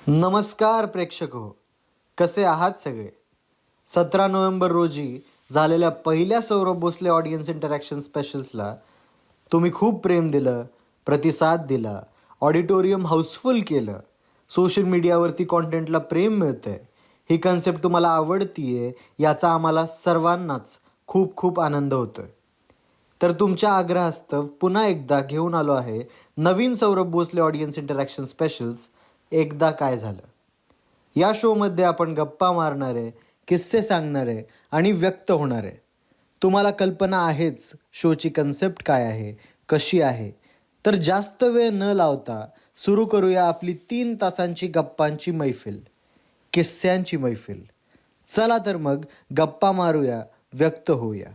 नमस्कार प्रेक्षक हो, कसे आहात सगळे. 17 नोव्हेंबर रोजी झालेल्या पहिल्या सौरभ भोसले ऑडियन्स इंटरॅक्शन स्पेशल्सला तुम्ही खूप प्रेम दिलं, प्रतिसाद दिला, ऑडिटोरियम हाऊसफुल केलं, सोशल मीडियावरती कॉन्टेंटला प्रेम मिळतंय, ही कन्सेप्ट तुम्हाला आवडतीये याचा आम्हाला सर्वांनाच खूप खूप आनंद होतोय. तर तुमच्या आग्रहास्तव पुन्हा एकदा घेऊन आलो आहे नवीन Saurabh Bhosale audience interaction specials एकदा काय झालं. या शोमध्ये आपण गप्पा मारणारे, किस्से सांगणारे आणि व्यक्त होणारे. तुम्हाला कल्पना आहेच शोची कन्सेप्ट काय आहे, कशी आहे. तर जास्त वेळ न लावता सुरू करूया आपली 3 तासांची गप्पांची मैफिल, किस्स्यांची मैफिल. चला तर मग गप्पा मारूया, व्यक्त होऊया.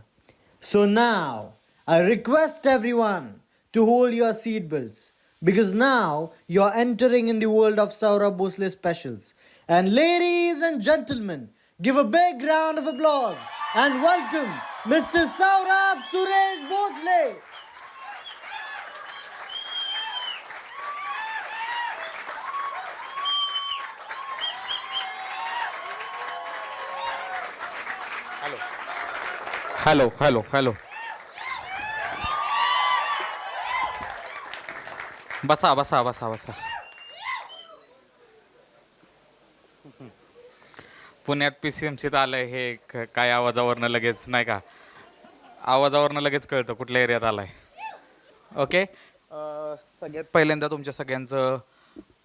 So now I request everyone to hold your seat belts because now you're entering in the world of Saurabh Bhosle specials. And ladies and gentlemen, give a big round of applause and welcome Mr. Saurabh Suresh Bhosle. Hello hello hello. बसा बसा बसा बसा. पुण्यात PCMCत आलंय हे काय आवाजावरनं लगेच नाही का, आवाजावरनं लगेच कळतं कुठल्या एरियात आलाय. ओके, सगळ्यात पहिल्यांदा तुमच्या सगळ्यांचं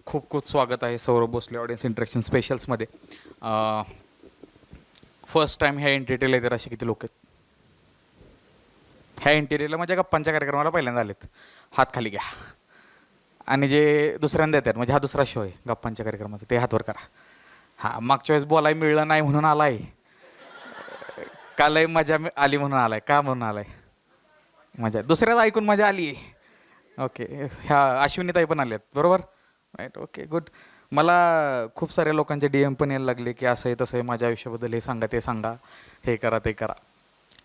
खूप खूप स्वागत आहे सौरभ भोसले ऑडियन्स इंटरॅक्शन स्पेशल्समध्ये. फर्स्ट टाइम ह्या एंटिटीला येतात असे किती लोक आहेत? ह्या इंटिरियरला माझ्या गप्पांच्या कार्यक्रमाला पहिल्यांदा आलेत, हात खाली घ्या. आणि जे दुसऱ्यांदा येतात, म्हणजे हा दुसरा शो आहे गप्पांच्या कार्यक्रमाचा, ते हातवर करा. हां, मागच्या वेळेस बोलाय मिळलं नाही म्हणून आलाय, कालही मजा आली म्हणून आलाय. का म्हणून आलाय? मजा दुसऱ्याच ऐकून मजा आली. ओके, ह्या अश्विनीताई पण आल्यात बरोबर, राईट. Okay, good. मला खूप साऱ्या लोकांचे DM पण यायला लागले की असं आहे तसं आहे, माझ्या आयुष्याबद्दल हे सांगा ते सांगा, हे करा ते करा.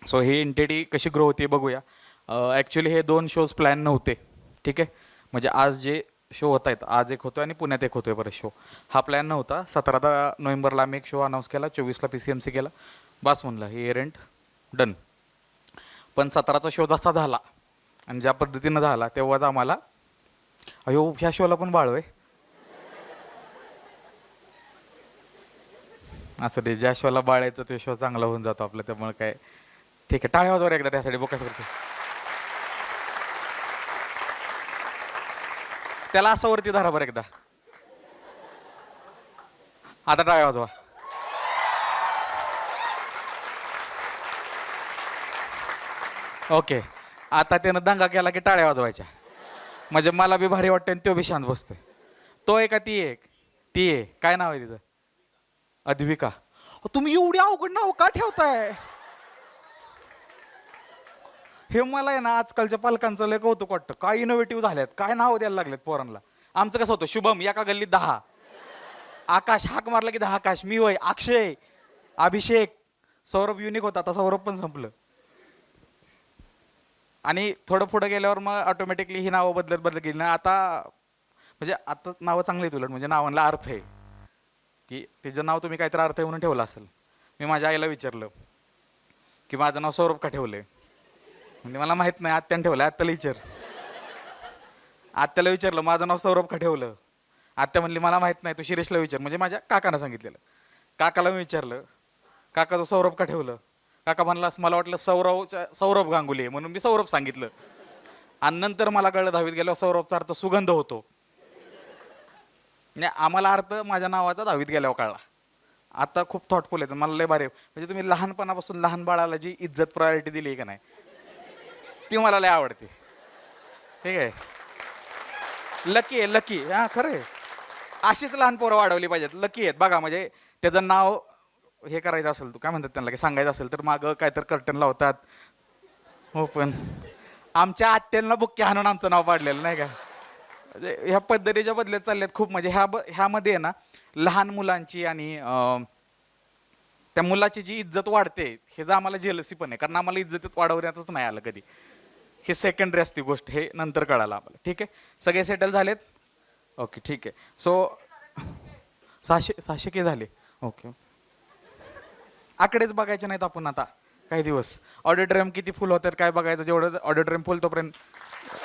सो ही एंटिटी कशी ग्रो होते बघूया. ॲक्च्युली हे 2 शोज प्लॅन नव्हते, ठीक आहे. म्हणजे आज जे शो होत आहेत, आज एक होतो आणि पुण्यात एक होतोय बरं शो. हा प्लॅन नव्हता. 17 नोव्हेंबरला आम्ही एक शो अनाऊन्स केला, 24ला PCMC केला, बस म्हणलं हे इव्हेंट डन. पण 17चा शो जसा झाला आणि ज्या पद्धतीनं झाला तेव्हाच आम्हाला अयो ह्या शोला पण बाळ आहे असं ते, ज्या शोला बाळ येतं ते शो चांगला होऊन जातो आपलं, त्यामुळे काय ठीक आहे. टाळ्या वाजवा एकदा त्यासाठी, बोकास करतो त्याला असं वरती धरा बरं एकदा. आता टाळ्या वाजवा. ओके, आता त्यानं दंगा केला की टाळ्या वाजवायच्या, म्हणजे मला बी भारी वाटतं आणि तो बी शांत बसतोय. तो आहे का ती एक? ती आहे. काय नाव आहे तिचं? अद्विका. तुम्ही एवढी अवघड नाव का ठेवताय? हे मला आहे ना आजकालच्या पालकांचं लय कौतुक वाटतं, काय इनोव्हेटिव्ह झाल्यात, काय नाव द्यायला लागलेत पोरांना. आमचं कसं होतं, शुभम एका गल्लीत 10, आकाश हाक मारला की 10 आकाश, मी होय अक्षय, अभिषेक. सौरभ युनिक होता, आता सौरभ पण संपलं. आणि थोडं पुढं गेल्यावर मग ऑटोमॅटिकली ही नावं बदलत गेली ना. आता म्हणजे आता नावं चांगली आहेत उलट, म्हणजे नावांना अर्थ आहे, की तिचं नाव तुम्ही काहीतरी अर्थ आहे म्हणून ठेवलं असेल. मी माझ्या आईला विचारलं की माझं नाव सौरभ का ठेवलंय, म्हणजे मला माहित नाही, आत्याने ठेवलं. आत्याला विचारलं माझं नाव सौरभ का ठेवलं, आत्या म्हणली मला माहित नाही, तू शिरीषला विचार. म्हणजे माझ्या काकानं सांगितलेलं. काकाला मी विचारलं काका तू सौरभ का ठेवलं, काका म्हणलास मला वाटलं सौरभ गांगुली म्हणून मी सौरभ सांगितलं. आणि नंतर मला कळलं 10वीत गेल्यावर सौरभचा अर्थ सुगंध होतो. म्हणजे आम्हाला अर्थ माझ्या नावाचा 10वीत गेल्यावर कळला. आता खूप थॉटफुल आहे, मला लय भारी. म्हणजे तुम्ही लहानपणापासून लहान बाळाला जी इज्जत प्रायोरिटी दिली का नाही, ती मला लय आवडते. ठीक आहे, लकी आहे, लकी. हां खरं आहे, अशीच लहान पोरं वाढवली पाहिजेत, लकी आहेत बघा. म्हणजे त्याचं नाव हे करायचं असेल, तू काय म्हणतात त्यांना, की सांगायचं असेल तर मागं काय तर कर्टन लावतात. हो, पण आमच्या आत्यांना बुक्की हाणून आमचं नाव पाडलेलं नाही का. ह्या पद्धतीच्या बदलत चालल्यात खूप. म्हणजे ह्यामध्ये आहे ना लहान मुलांची आणि त्या मुलाची जी इज्जत वाढते हे जर आम्हाला जेलसी पण आहे, कारण आम्हाला इज्जतीत वाढवण्यातच नाही आलं कधी. ही सेकंडरी असती गोष्ट, हे नंतर कळालं आम्हाला. ठीक आहे, सगळे सेटल झालेत. ओके ठीक आहे. सो 600 के झाले. ओके. आकडेच बघायचे नाहीत आपण आता काही दिवस. ऑडिटोरियम किती फुल होतात काय बघायचं, जेवढं ऑडिटोरियम फुल तोपर्यंत.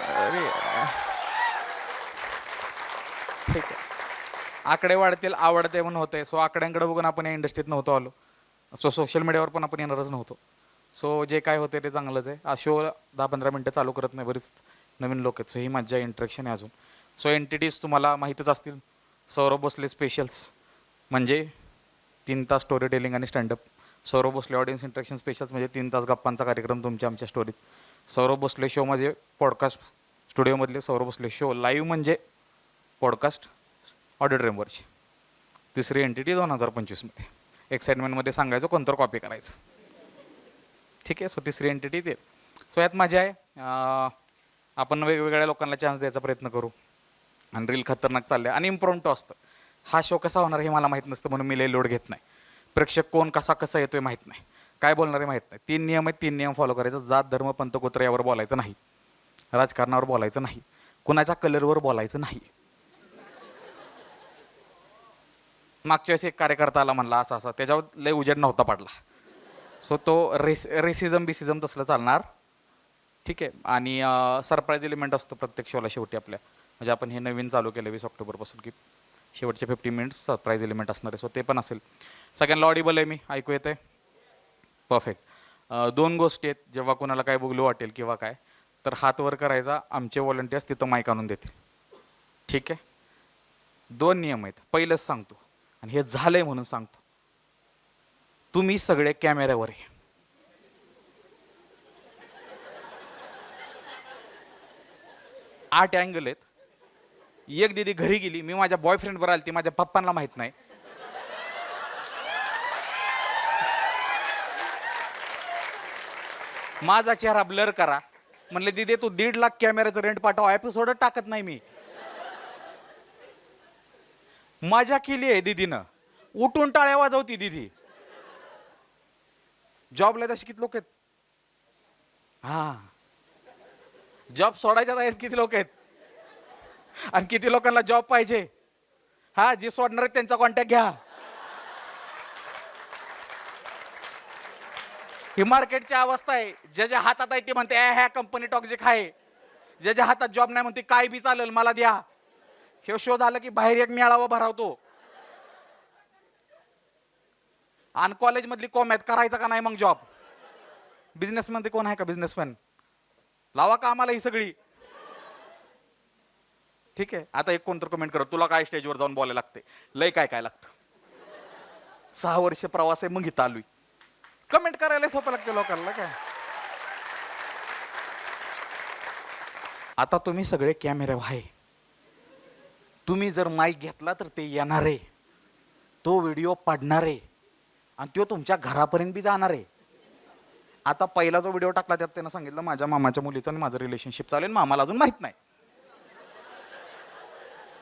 अरे ठीक आहे. आकडे वाढतील आवडते म्हणून होते. सो आकड्यांकडे बघून आपण या इंडस्ट्रीत नव्हतो आलो. सो सोशल मीडियावर पण आपण येणारच नव्हतो. सो जे काय होते ते चांगलंच आहे. हा शो 10-15 मिनटं चालू करत नाही, बरीच नवीन लोक आहेत. सो ही मज्जा इंटरेक्शन आहे अजून. सो एंटिटीज तुम्हाला माहीतच असतील. सौरभ भोसले स्पेशल्स म्हणजे 3 तास स्टोरी टेलिंग आणि standup. Saurabh Bhosale audience interaction specials म्हणजे 3 तास गप्पांचा कार्यक्रम तुमच्या आमच्या स्टोरीज. सौरभ भोसले शो म्हणजे पॉडकास्ट स्टुडिओमधले सौरभ भोसले शो. लाईव्ह म्हणजे पॉडकास्ट ऑडिटोरियमवरची. तिसरी एंटिटी 2025मध्ये. एक्साइटमेंटमध्ये सांगायचं कोणतं कॉपी करायचं. ठीक आहे. सो तिसरी एंटिटी ते. सो यात मजा आहे. आपण वेगवेगळ्या लोकांना चान्स द्यायचा प्रयत्न करू. आणि रील खतरनाक चालले आणि इम्प्रॉम्प्टू असतं. हा शो कसा होणार हे मला माहीत नसतं म्हणून मी लय लोड घेत नाही. प्रेक्षक कोण कसा येतोय माहीत नाही, काय बोलणार आहे माहीत नाही. 3 नियम आहेत, 3 नियम फॉलो करायचं. जात धर्म पंथ गोत्र यावर बोलायचं नाही, राजकारणावर बोलायचं नाही, कुणाच्या कलरवर बोलायचं नाही. मागच्या वेळेस एक कार्यकर्ता आला म्हणला असं असं, त्याच्यावर लय उजेड नव्हता पडला. सो तो रेसिझम बिसिझम तसलं चालणार. ठीक आहे. आणि सरप्राईज एलिमेंट असतो प्रत्येक शोला शेवटी आपल्या. म्हणजे आपण हे नवीन चालू केलं 20 ऑक्टोबरपासून की शेवटचे 50 मिनिट्स सरप्राईज एलिमेंट असणार आहे. सो ते पण असेल. सगळ्यांना ऑडिबल आहे मी, ऐकू येते परफेक्ट. 2 गोष्टी आहेत. जेव्हा कोणाला काय बोलू वाटेल किंवा काय तर हात वर करायचा. आमचे व्हॉलंटियर्स तिथं माईक आणून देते. ठीक आहे. 2 नियम आहेत. पहिलंच सांगतो आणि हे झालंय म्हणून सांगतो. तुम्ही सगळे कॅमेऱ्यावर आहे. आठ अँगल आहेत. एक दीदी घरी गेली, मी माझ्या बॉयफ्रेंड वर आली, ती माझ्या पप्पांना माहित नाही. माझा चेहरा ब्लर करा म्हणले, दीदी तू 1.5 लाख कॅमेऱ्याचं रेंट पाठव, एपिसोड टाकत नाही मी. मजा केली आहे दीदीनं, उठून टाळ्या वाजवती दीदी. जॉबला तशी किती लोक आहेत. हा, जॉब सोडायच्यात आहेत किती लोक आहेत आणि किती लोकांना जॉब पाहिजे. हा, जे सोडणार आहेत त्यांचा कॉन्टॅक्ट घ्या. ही मार्केटची अवस्था आहे. ज्याच्या हातात आहे ते म्हणते ह्या कंपनी टॉक्झिक आहे. ज्याच्या हातात जॉब नाही म्हणते काय बी चालेल मला द्या. हे शो झालं की बाहेर एक मेळावा भरावतो. आणि कॉलेजमधली कॉमॅथ करायचा का नाही मग जॉब. बिझनेसमध्ये कोण आहे का बिझनेसमॅन, लावा का आम्हाला ही सगळी. ठीक आहे. आता एक कोणतर कमेंट करत तुला काय स्टेजवर जाऊन बोलायला लागते, लय काय काय लागतं. 6 वर्ष प्रवास आहे मग इथं आलोय. कमेंट करायला सोपं लागते लोकांना काय. आता तुम्ही सगळे कॅमेरा आहे. तुम्ही जर माईक घेतला तर ते येणार आहे, तो व्हिडिओ पडणार आहे आणि तो तुमच्या घरापर्यंत बी जाणार आहे. आता पहिला जो व्हिडिओ टाकला त्यात त्यानं सांगितलं माझ्या मामाच्या मुलीचं आणि माझं रिलेशनशिप चालेल, मामाला अजून माहित नाही.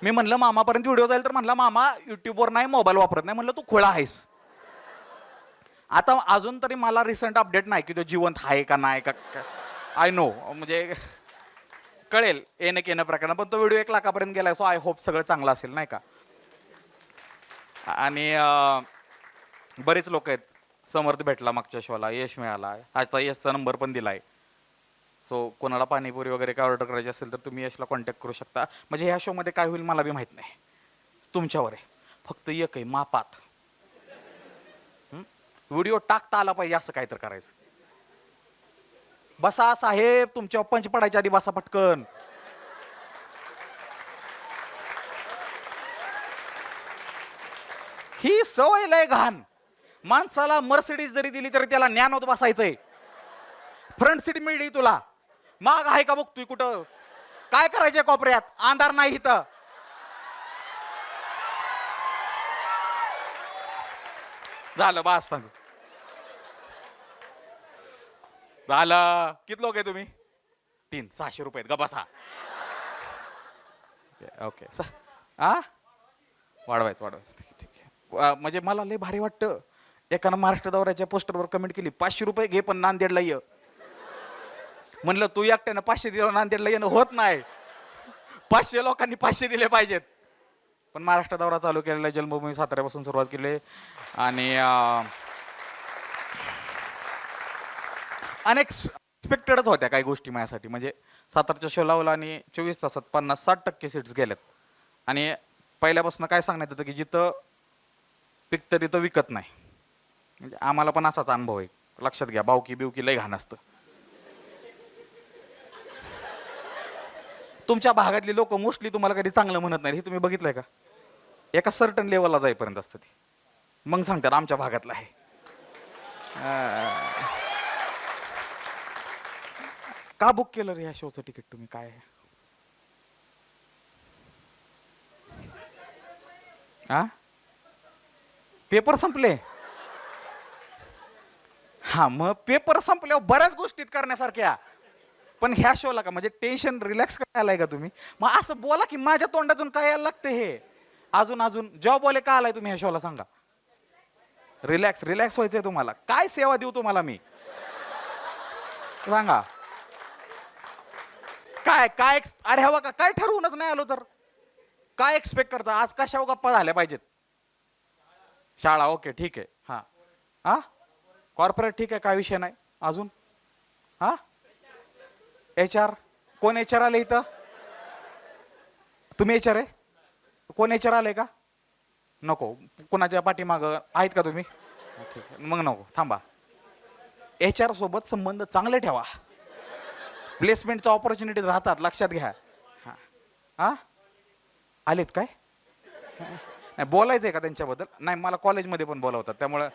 मी म्हणलं मामापर्यंत व्हिडिओ जाईल तर म्हणला मामा युट्यूबवर नाही, मोबाईल वापरत नाही. म्हणलं तू खोळा आहेस. आता अजून तरी मला रिसेंट अपडेट नाही की तो जिवंत आहे का नाही का. आय नो, म्हणजे कळेल येणं केणं प्रकरण. पण तो व्हिडिओ 1 लाखापर्यंत गेलाय. सो आय होप सगळं चांगलं असेल नाही का. आणि बरेच लोक आहेत. समर्थ भेटला मागच्या शोला, यश मिळाला, आजचा यशचा नंबर पण दिलाय. सो कोणाला पाणीपुरी वगैरे काय ऑर्डर करायची असेल तर तुम्ही यशला कॉन्टॅक्ट करू शकता. म्हणजे ह्या शोमध्ये काय होईल मला बी माहित नाही, तुमच्यावर आहे. फक्त एक आहे मापात. व्हिडिओ टाकता आला पाहिजे असं काय तर करायचं. बसा साहेब, तुमच्या पंच पडायच्या आधी बसा पटकन. ही सवय लय घाण. माणसाला मर्सिडीज जरी दिली तरी त्याला ज्ञानोत बसायचंय. फ्रंट सीट मिळली तुला, माग आहे का बघतोय कुठं. काय करायचंय कोपऱ्यात, अंधार नाही इथं. झालं बास सांग. झालं. किती लोक आहे तुम्ही. 3, 600 रुपये ग बसा. ओके वाढवायचं ठीक आहे. म्हणजे मला लय भारी वाटतं. एकानं महाराष्ट्र दौऱ्याच्या पोस्टरवर कमेंट केली 500 रुपये घे पण नांदेडला ये. म्हणलं तू एकट्यानं 500 दिलं नांदेडला येणं होत नाही. 500 लोकांनी 500 दिले पाहिजेत. पण महाराष्ट्र दौरा चालू केलेला आहे, जन्मभूमी साताऱ्यापासून सुरुवात केली आहे. आणि अनएक्सपेक्टेडच होत्या काही गोष्टी माझ्यासाठी. म्हणजे सातारच्या शो लावला आणि 24 तासात 50-60% सीट्स गेल्यात. आणि पहिल्यापासून काय सांगण्यात येतं की जिथं पिकतं तिथं विकत नाही. म्हणजे आम्हाला पण असाच अनुभव आहे. लक्षात घ्या, बावकी बिवकी लय घाण असतं. तुमच्या भागातली लोक मोस्टली तुम्हाला कधी चांगलं म्हणत नाही, हे तुम्ही बघितलंय का? एका सर्टन लेवलला जाईपर्यंत असतं ती, मग सांगतात आमच्या भागातलं आहे. का बुक केलं रे ह्या शोचं तिकीट तुम्ही? काय पेपर संपले? हा, मग पेपर संपल्यावर बऱ्याच गोष्टीत करण्यासारख्या, पण ह्या शोला का म्हणजे टेन्शन रिलॅक्स करायला आहे का तुम्ही? मग असं बोला की माझ्या तोंडातून काय यायला लागतं हे. अजून जॉब वाले का आलाय तुम्ही ह्या शोला? सांगा. रिलॅक्स व्हायचंय तुम्हाला. काय सेवा देऊ तुम्हाला मी? सांगा. काय काय अरे हवा का काय ठरवूनच नाही आलो तर काय एक्सपेक्ट करता? आज कशावर गप्पा झाल्या पाहिजेत? शाळा, ओके ठीक आहे. हा हा, कॉर्पोरेट ठीक आहे, काय विषय नाही. अजून हा, HR. कोण HR आले इथं? तुम्ही HR आहे? कोण HR आले का? नको. कोणाच्या पाठीमाग आहेत का तुम्ही? ठीक आहे, मग नको, थांबा. HR सोबत संबंध चांगले ठेवा. प्लेसमेंटच्या ऑपॉर्च्युनिटीज राहतात, लक्षात घ्या. हा, आलेत काय? नाही बोलायचंय का त्यांच्याबद्दल? नाही, मला कॉलेजमध्ये पण बोलावतात, त्यामुळे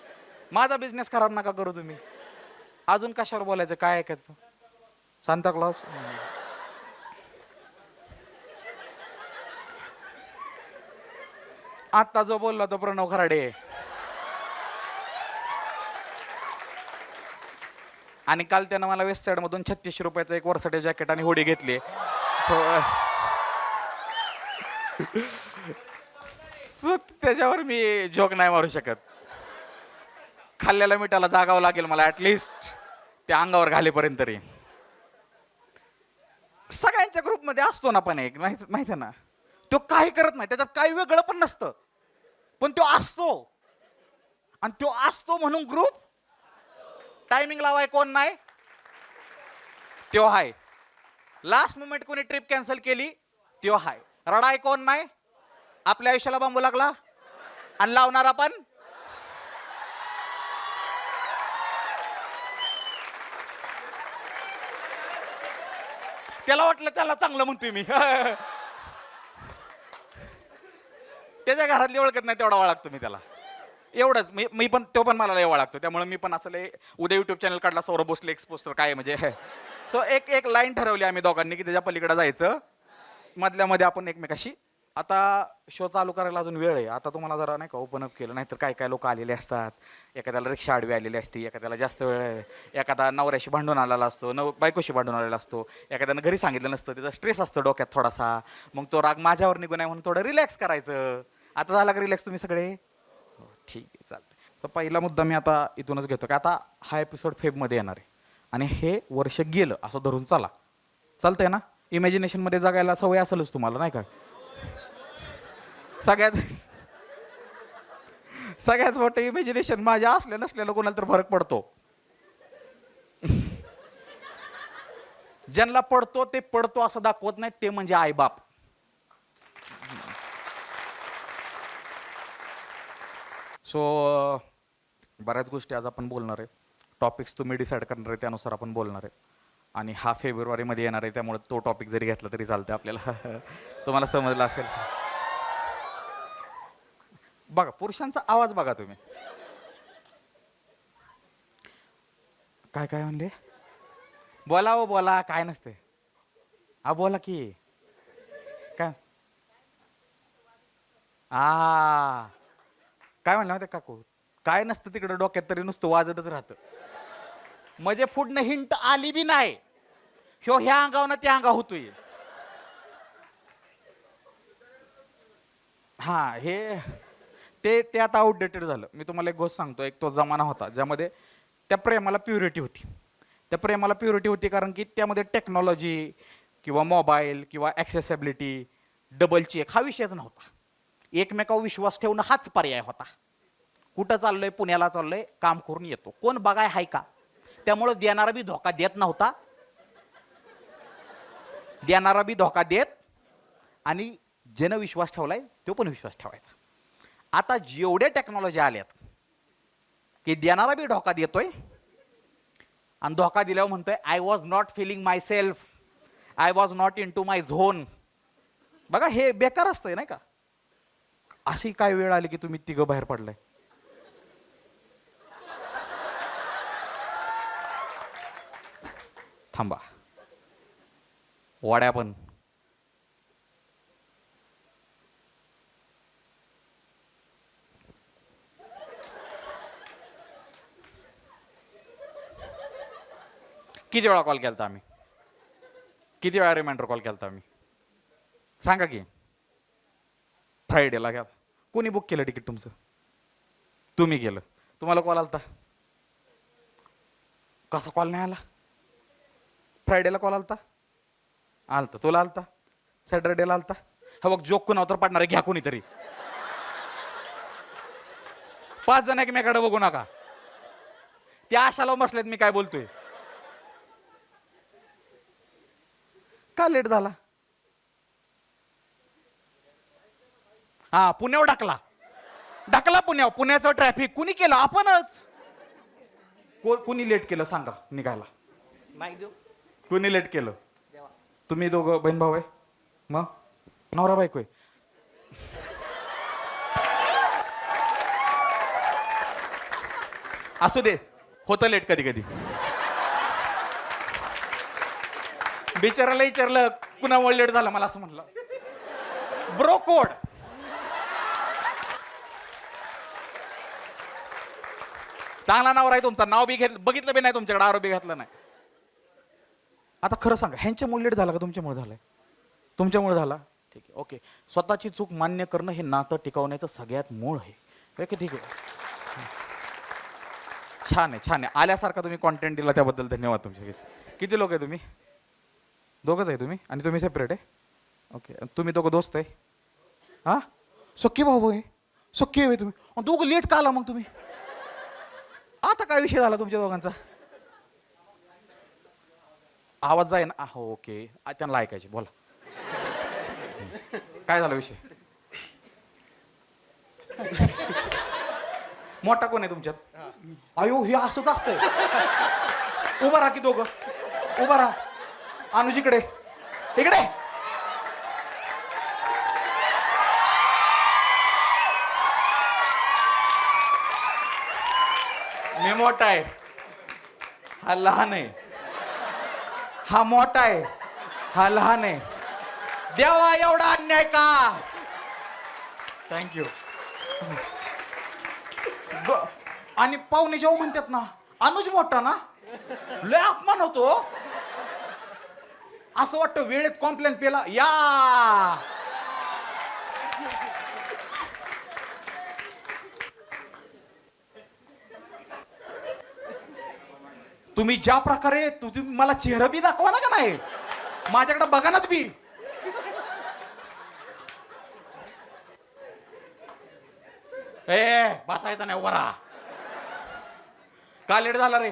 माझा बिझनेस खराब नका करू तुम्ही. अजून कशावर बोलायचं? काय ऐकायचं? Santa Claus. आता जो बोलला तो प्रणव खराडे. आणि काल त्यानं मला वेस्ट साइड मधून 3600 रुपयाचं एक वर्सटे जॅकेट आणि हुडी घेतली. सो त्याच्यावर मी जोक नाही मारू शकत. खाल्ल्याला मिठाला जागावं लागेल मला ऍटलिस्ट त्या अंगावर घालेपर्यंत तरी. सगळ्यांच्या ग्रुपमध्ये असतो ना पण एक, माहिती आहे ना, तो काही करत नाही, त्याच्यात काही वेगळं पण नसतं, पण तो असतो. आणि तो असतो म्हणून ग्रुप. टायमिंग लावाय कोण नाही, तो हाय. लास्ट मोमेंट कोणी ट्रिप कॅन्सल केली, तो हाय. रडाय कोण नाही, आपल्या आयुष्याला बांबू लागला आणि लावणारा पण. त्याला वाटलं त्याला चांगलं म्हणतोय मी. त्याच्या घरातली ओळखत नाही तेवढा ओळखतो मी त्याला. एवढंच. मी पण, तो पण मला लय ओळखतो, त्यामुळे मी पण असं लय. उद्या युट्यूब चॅनल काढला सौरभ भोसले एक्सपोस्टर काय म्हणजे. सो एक लाईन ठरवली आम्ही दोघांनी की त्याच्या पलीकडे जायचं. मधल्या मध्ये आपण एकमेकाशी. आता शो चालू करायला अजून वेळ आहे. आता तुम्हाला जरा नाही का ओपन अप केलं, नाहीतर काय काय लोक आलेले असतात. एखाद्याला रिक्षा आडवी आलेली असते, एखाद्याला जास्त वेळ आहे, एखादा नवऱ्याशी भांडून आलेला असतो, बायकोशी भांडून आलेला असतो, एखाद्यानं घरी सांगितलं नसतं, त्याचा स्ट्रेस असतो डोक्यात थोडासा, मग तो राग माझ्यावर निघून आहे म्हणून थोडं रिलॅक्स करायचं. आता झाला का रिलॅक्स तुम्ही सगळे? ठीक आहे, चालतंय. तर पहिला मुद्दा मी आता इथूनच घेतो की आता हा एपिसोड फेबमध्ये येणार आहे आणि हे वर्ष गेलं असं धरून चला. चालतंय ना? इमॅजिनेशनमध्ये जगायला सवय असेलच तुम्हाला, नाही का? सगळ्यात मोठं इमॅजिनेशन माझ्या असल्या नसलेलं कोणाला तर फरक पडतो. ज्यांना पडतो ते पडतो असं दाखवत नाही, ते म्हणजे आई बाप. सो बऱ्याच गोष्टी आज आपण बोलणार आहे. टॉपिक्स तुम्ही डिसाईड करणार आहे, त्यानुसार आपण बोलणार आहे. आणि हा फेब्रुवारीमध्ये येणार आहे, त्यामुळे तो टॉपिक जरी घेतला तरी चालतं आपल्याला. तुम्हाला समजलं असेल. बघा पुरुषांचा आवाज बघा तुम्ही. काय काय म्हणले? बोला हो बोला, काय नसते. बोला की काय. काय म्हणलं माहिती काकू, काय नसतं तिकडं डोक्यात तरी नुसतं वाजतच राहतं. म्हणजे पुढनं हिंट आली बी नाही, ह्या अंगावर त्या अंगा होतोय. हा, हे ते आता आउटडेटेड झालं. मी तुम्हाला एक गोष्ट सांगतो. एक तो जमाना होता ज्यामध्ये त्या प्रेमाला प्युरिटी होती. त्या प्रेमाला प्युरिटी होती कारण की त्यामध्ये टेक्नॉलॉजी किंवा मोबाईल किंवा ॲक्सेसिबिलिटी, डबल चेक हा विषयच नव्हता. एकमेकावर विश्वास ठेवणं हाच पर्याय होता. कुठं चाललोय, पुण्याला चाललोय, काम करून येतो, कोण बघाय हाय का. त्यामुळं देणारा बी धोका देत नव्हता, देणारा बी धोका देत, आणि ज्यानं विश्वास ठेवलाय तो पण विश्वास ठेवायचा. आता जेवढे टेक्नॉलॉजी आल्यात की देणारा बी धोका देतोय, आणि धोका दिल्यावर म्हणतोय I was not feeling myself, I was not into my zone. बघा हे बेकार असतंय नाही का. अशी काय वेळ आली की तुम्ही तिघं बाहेर पडलाय. थांबा, वाड्या पण किती वेळा कॉल केलता आम्ही, किती वेळा रिमाइंडर कॉल केलता आम्ही, सांगा की. फ्रायडेला घ्या. कोणी बुक केलं तिकीट तुमचं? तुम्ही केलं. तुम्हाला कॉल आलता? कसा कॉल नाही आला? फ्रायडेला कॉल आलता? आलता. तुला आलता? सॅटरडेला आलता? हा बघ, जोक कुणावर तर पडणार आहे, घ्या कोणीतरी. 5 जण एकमेकडे बघू नका. त्या आशाला बसलेत मी काय बोलतोय. का लेट झाला? हा, पुण्यावर ढकला पुण्यावर. पुण्याचं ट्रॅफिक कुणी केलं? आपणच. कुणी लेट केलं सांगा निघायला? कुणी लेट केलं? तुम्ही दोघं बहीण भाऊ आहे? मग नवरा बायको आहे? असू दे, होतं लेट कधी कधी. बिचाराला विचारलं कुणामुळे लेट झालं, मला असं म्हणलं ब्रो कोड. चांगला नाव आहे तुमचा, नाव बी बघितलं बी नाही तुमच्याकडे, आरोप बी घातलं नाही. आता खरं सांगा, ह्यांच्यामुळे लेट झाला का तुमच्यामुळे झालाय? तुमच्यामुळे झाला. ठीक आहे, ओके. स्वतःची चूक मान्य करणं हे नातं टिकवण्याचं सगळ्यात मूळ आहे. ओके, ठीक आहे. छान आहे, छान आहे. आल्यासारखा तुम्ही कॉन्टेंट दिला त्याबद्दल धन्यवाद तुमचे. किती लोक आहे तुम्ही? दोघंच आहे तुम्ही, आणि तुम्ही सेपरेट आहे? ओके. तुम्ही दोघं दोस्त आहे? हा, सख्खे भाऊ आहे? सख्खे आहे तुम्ही? दोघं लेट का आला मग तुम्ही? आता काय विषय झाला तुमच्या दोघांचा? आवाज जाय ना. हो, ओके. त्यांना ऐकायचे, बोला. काय झाला विषय? मोठा कोण आहे तुमच्यात? अयो, हे असंच असतंय. उभा राहा की दोघं, उभा राहा. अनुजीकडे, इकडे. मी मोठा आहे, हा लहान आहे. हा मोठा आहे, हा लहान आहे. देवा, एवढा अन्याय का? थँक्यू. आणि पाहुणे जेव्हा म्हणतात ना अनुज मोठा ना, लय अपमान होतो. असं वाटतं वेळेत कॉम्प्लेन पेला या. तुम्ही ज्या प्रकारे तुम्ही मला चेहरा बी दाखवा ना का नाही, माझ्याकडे बघा नाच बी. बसायचा नाही, उभा राहा. का लेट झाला रे?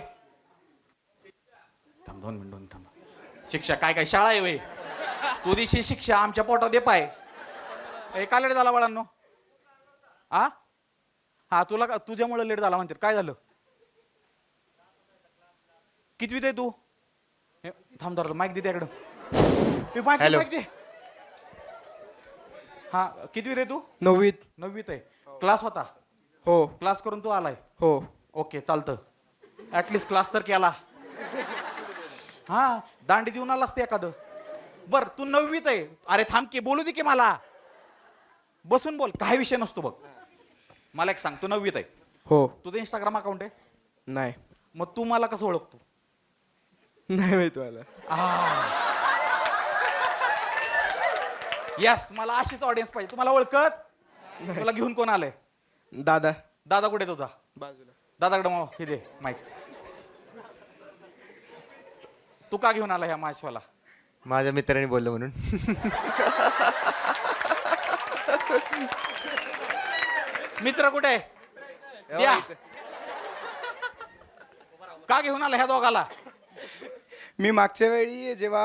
थांब 2 मिनिट थांब. शिक्षा काय काय शाळा आहे वे? तू दिशी शिक्षा आमच्या पोटात दे पाय. का लेट झाला बाळांनो? हा, तुला तुझ्यामुळे लेट झाला म्हणतात. काय झालं? कितवीत आहे तू? थांब जरा, माईक दे त्याकडं. माईक दे. हा, कितवीत आहे तू? 9वीत आहे. क्लास होता? हो. क्लास करून तू आलाय? हो. ओके, चालतं. ऍटलिस्ट क्लास तर केला. हा, दांडी देऊन आलास ते एखादं. बर, तू 9वीत आहे. अरे थांब की, बोलू दे की मला. बसून बोल, काही विषय नसतो बघ. मला एक सांग, तू 9वीत आहे. हो. तुझं इंस्टाग्राम अकाउंट आहे? नाही. मग तू मला कसं ओळखतो? नाही माहित मला. यस, मला अशीच ऑडियन्स पाहिजे. तुम्हाला ओळखत? तुला घेऊन कोण आलंय? दादा. दादा कुठे तुझा? बाजूला. दादाकडे मग हे दे माईक. तू का घेऊन आला ह्या माशवाला? माझ्या मित्राने बोललं म्हणून. मित्र कुठे आहे? या. का घेऊन आला ह्या दोघाला? मी मागच्या वेळी जेव्हा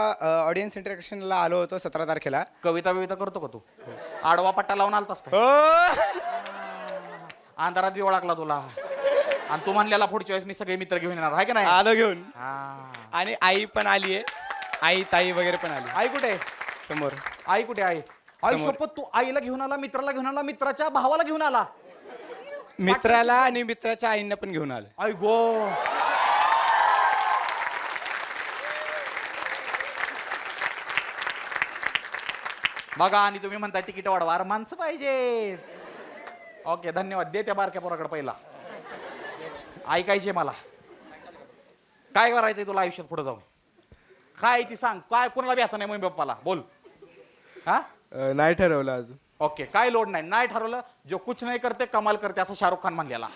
ऑडियन्स इंटरॅक्शनला आलो होतो 17 तारखेला. कविता बिविता करतो का तू? आडवा पट्टा लावून आलतास का? अंधारात बी ओळखला तुला. आणि तू म्हणलेला पुढच्या वेळेस मी सगळे मित्र घेऊन येणार आहे का नाही? आलो घेऊन. हा. आणि आई पण आली आहे. आई ताई वगैरे पण आली आई कुठे? समोर. आई कुठे? आई आई समोर. शपथ, तू आईला घेऊन आला, मित्राला घेऊन आला, मित्राच्या भावाला घेऊन आला. मित्राला आणि मित्राच्या आईंना पण घेऊन आलं. आई गो. बघा, आणि तुम्ही म्हणता तिकीट वाढवा. अरे माणसं पाहिजे. ओके, धन्यवाद. दे त्या बारक्या पोराकडे पहिला. ऐकायचे मला. काय करायचंय तुला आयुष्यात पुढे जाऊन? काय ती सांग. काय कोणाला द्यायचं नाही मम्मी पप्पाला? बोल. हा, नाही ठरवलं अजून. ओके, काय लोड नाही. नाही ठरवलं. जो कुछ नाही करते कमाल करते, असं शाहरुख खान म्हणलेला.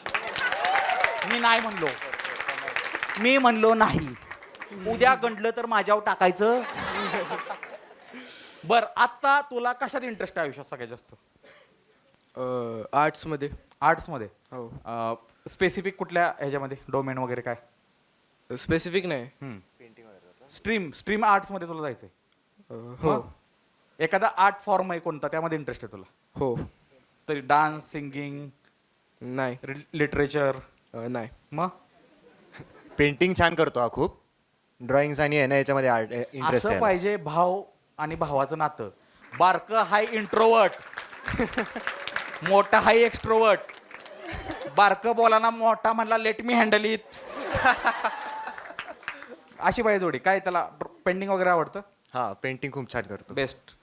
मी नाही म्हणलो. मी म्हणलो नाही. उद्या गंडलं तर माझ्यावर टाकायचं. बर, आता तुला कशात इंटरेस्ट आहे आयुष्यात सगळ्यात जास्त? आर्ट्समध्ये. आर्ट्समध्ये? हो. स्पेसिफिक कुठल्या ह्याच्यामध्ये? डोमेन वगैरे काय? स्पेसिफिक नाही. स्ट्रीम आर्ट्समध्ये तुला जायचंय? हो एखादा आर्ट फॉर्म आहे कोणता, त्यामध्ये इंटरेस्ट आहे तुला? हो. तरी डान्स, सिंगिंग, नाही. लिटरेचर? नाही. मग पेंटिंग छान करतो हा खूप. ड्रॉइंग्स आणि याच्यामध्ये आर्ट इंटरेस्ट असं आहे. पाहिजे भाव आणि भावाचं नातं. बारकं हाय इंट्रोवर्ट, मोठा हाय एक्स्ट्रोवर्ट. बारकं बोलाना, मोठा म्हणला लेट मी हँडल इट. अशी पाहिजे जोडी. काय त्याला पेंटिंग वगैरे आवडतं? हा, पेंटिंग खूप छान करतो. बेस्ट,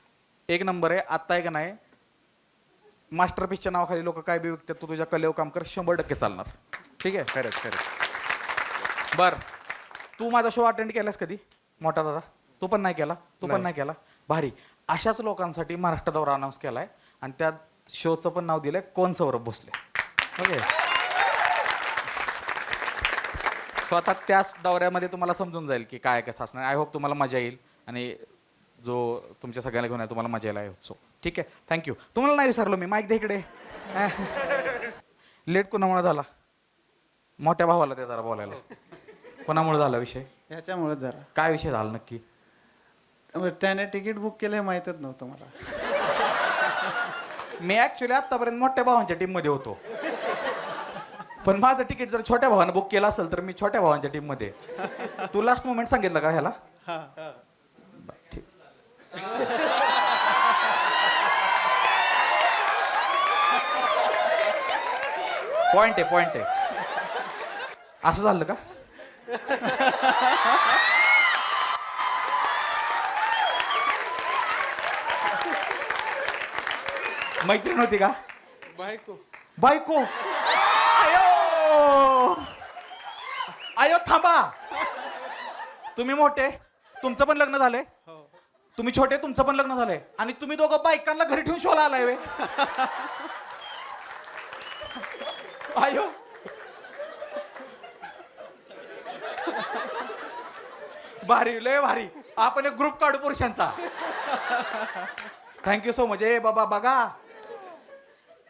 एक नंबर आहे. आत्ता आहे का नाही, मास्टरपीसच्या नावाखाली लोक काय बी विकतात. तू तुझ्या कलेवर काम कर, 100% चालणार. ठीक आहे? खरंच खरंच. बर, तू माझा शो अटेंड केलास कधी? मोठा दादा तू पण नाही केला? तू पण नाही केला? भारी. अशाच लोकांसाठी महाराष्ट्र दौरा अनाऊन्स केलाय आणि त्या शोचं पण नाव दिलंय कोण सौरभ भोसले. ओके, स्वतः त्याच दौऱ्यामध्ये तुम्हाला समजून जाईल की काय कसं असणार. आय होप तुम्हाला मजा येईल आणि जो तुमच्या सगळ्यांना घेऊन आहे तुम्हाला मजा येईल. I hope so. ठीक आहे, थँक्यू. तुम्हाला नाही विसरलो मी. माईक दे इकडे. लेट कोणामुळे झाला? मोठ्या भावाला ते जरा बोलायला. कोणामुळे झाला विषय? ह्याच्यामुळे जरा काय विषय झाला नक्की? त्याने तिकीट बुक केलं हे माहीतच नव्हतं मला. मी ऍक्च्युली आतापर्यंत मोठ्या भावांच्या टीम मध्ये होतो, पण माझं तिकीट जर छोट्या भावानं बुक केलं असेल तर मी छोट्या भावांच्या टीम मध्ये. तू लास्ट मोमेंट सांगितलं का ह्याला? बरं, ठीक. पॉइंट आहे, पॉइंट आहे. असं झालं का? मैत्रीण होती का? बायको. बायको? आयो आयो, थांबा. तुम्ही मोठे, तुमचं पण लग्न झालंय. तुम्ही छोटे, तुमचं पण लग्न झालंय. आणि तुम्ही दोघं बायकांना घरी ठेवून शोला आलाय वे. आयो, भारी, लय भारी. आपण एक ग्रुप काढू पुरुषांचा. Thank you so much. ए बाबा बघा.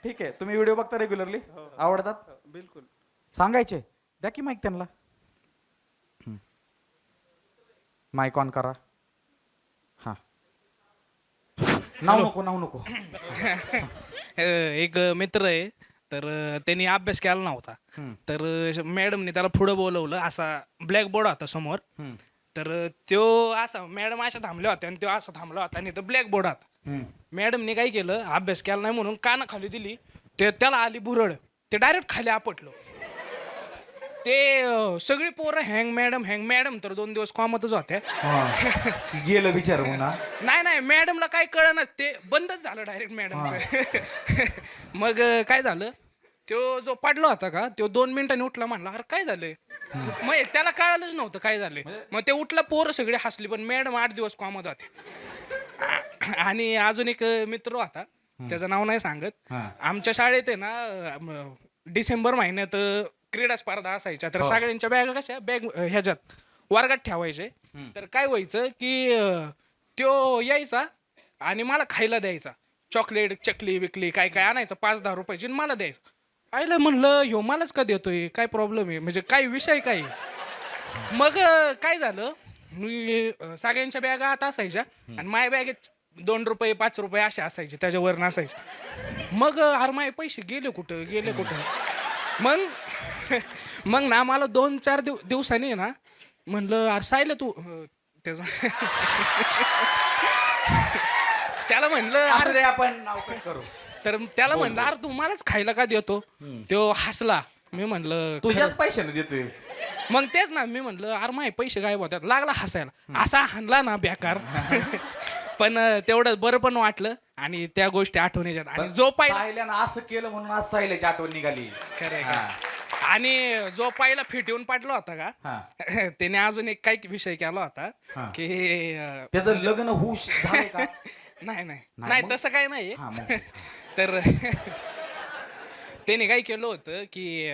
ठीक आहे, तुम्ही व्हिडिओ बघता रेग्युलरली? आवडतात? बिलकुल. सांगायचे. द्या की माईक त्यांना. माईक ऑन करा. हा, नाव नको, नाव नको. एक मित्र आहे, तर त्यांनी अभ्यास केला नव्हता. तर मॅडमने त्याला पुढं बोलवलं. असा ब्लॅक बोर्ड होता समोर. तर तो असा, मॅडम अशा थांबल्या होत्या आणि तो असा थांबला होता आणि तो ब्लॅक बोर्ड होता. मॅडमने काय केलं, अभ्यास केला नाही म्हणून कानाखाली दिली. ते त्याला आली भुरळ. ते डायरेक्ट खाली आपटलं. ते सगळी पोरं हँग मॅडम तर 2 दिवस कॉमतच होत्या. गेलं विचार म्हणा. नाही, मॅडमला काय कळणार, ते बंदच झालं डायरेक्ट मॅडमचं. मग काय झालं, तो जो पडला होता का, तो 2 मिनिटांनी उठला. म्हणला अरे काय झालंय? मग त्याला कळालंच नव्हतं काय झालंय. मग ते उठला, पोरं सगळे हसली, पण मॅडम 8 दिवस कॉमत होते. आणि अजून एक मित्र होता, त्याचं नाव नाही सांगत. आमच्या शाळेत आहे ना, डिसेंबर महिन्यात क्रीडा स्पर्धा असायच्या. तर सगळ्यांच्या बॅग कशा बॅग ह्याच्यात वर्गात ठेवायचे. तर काय व्हायचं की तो यायचा आणि मला खायला द्यायचा. चॉकलेट, चकली विकली काय काय आणायचं 5-10 रुपयाची आणि मला द्यायचं. आईला म्हणलं ह्यो मलाच का देतोय, काय प्रॉब्लेम आहे, म्हणजे काय विषय काय आहे? मग काय झालं, मी सगळ्यांच्या बॅगा आत असायच्या आणि माझ्या बॅगेत 2 रुपये 5 रुपये असे असायचे, त्याच्यावर नसायचे. मग अरे माझे पैसे गेले कुठं. मग ना मला 2-4 दिवसांनी ना म्हणलं अरे सायले तू त्याचं त्याला म्हणलं अरे आपण नाव कट करू. तर त्याला म्हणलं अरे तू मलाच खायला का देतो, तो हसला. मी म्हणलं तुझ्याच पैशाने देतोय. मग तेच ना, मी म्हणलं अरे माझे पैसे गायब होतात. लागला हसायला, असा हाणला ना बेकार. पण तेवढं बरं पण वाटलं आणि त्या गोष्टी आठवण येतात. आणि जो पाहिला सायल्यानं असं केलं म्हणून आज सायल्याची आठवण निघाली. आणि जो पाहिला फिट येऊन पडला होता हा. का, त्याने अजून एक काही विषय केला होता की त्याचं लग्न होऊ झालंय का? नाही तसं काही नाही. हा, मग. तर त्याने काय केलं होतं की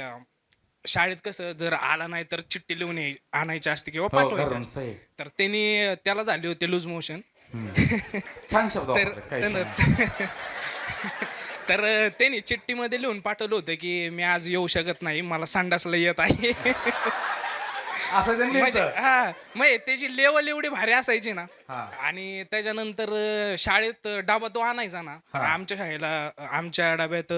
शाळेत कसं जर आला नाही तर चिठ्ठी लिहून आणायची असते किंवा पाठवायची घरून असते. सही. तर त्याला झाले होते लूज मोशन. छान शब्द तर वापरलास, काही नाही. तर त्यांनी चिठ्ठीमध्ये लिहून पाठवलं होतं की मी आज येऊ शकत नाही, मला संडासला येत आहे. असं त्यांनी म्हणजे लिहिलं. हा मग त्याची लेवल एवढी भारी असायची ना. हा. आणि त्याच्यानंतर शाळेत डबा तो आणायचा ना. आमच्या शाळेला आमच्या डब्यात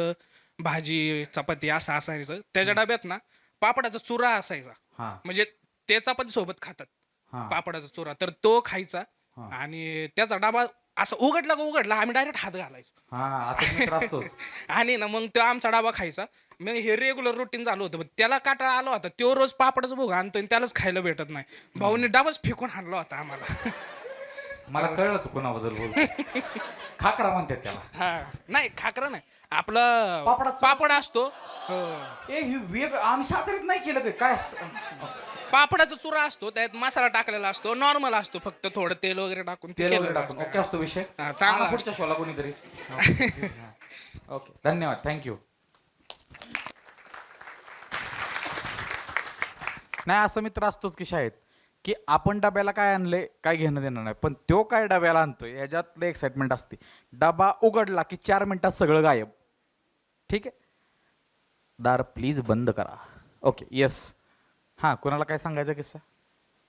भाजी चपाती असं असायचं. त्याच्या डब्यात ना पापडाचा चुरा असायचा. हा. म्हणजे ते चपाती सोबत खातात हा. पापडाचा चुरा, तर तो खायचा. आणि त्याचा डबा असं उघडला आम्ही डायरेक्ट हात घालायचो. हा, असं मित्र असतोच. आणि ना मग तो आमचा डबा खायचा. मग हे रेग्युलर रुटीन झालं होतं. त्याला काटाळा आला होता, तो रोज पापडाचं भोग आणतो आणि त्यालाच खायला भेटत नाही. भाऊने डबाच फेकून आणला होता आम्हाला. मला कळलं तू कोणाबद्दल बोलतो. खाकरा म्हणतात त्याला. हा नाही खाकरा नाही, आपलं पापडाचा- पापड असतो. हे वेग आम्ही सातारीत नाही केलं काय असतं? पापडाचा चुरा असतो, त्यात मसाला टाकलेला असतो, नॉर्मल असतो, फक्त थोडं तेल वगैरे टाकून ते तेल वगैरे केलेलं टाकून असतं. ओके असतो विषय. हा, चांगला आणा पुढच्या शोला कोणीतरी. ओके, धन्यवाद, थँक्यू. नाही, असं मित्र असतोच की शाळेत, की आपण डब्याला काय आणले काय घेणं देणं नाही, पण तो काय डब्याला आणतोय याच्यातलं एक्साइटमेंट असते. डबा उघडला की 4 मिनिटात सगळं गायब. ठीक आहे, दार प्लीज बंद करा. Okay, yes. हां, कोणाला काय सांगायचा किस्सा?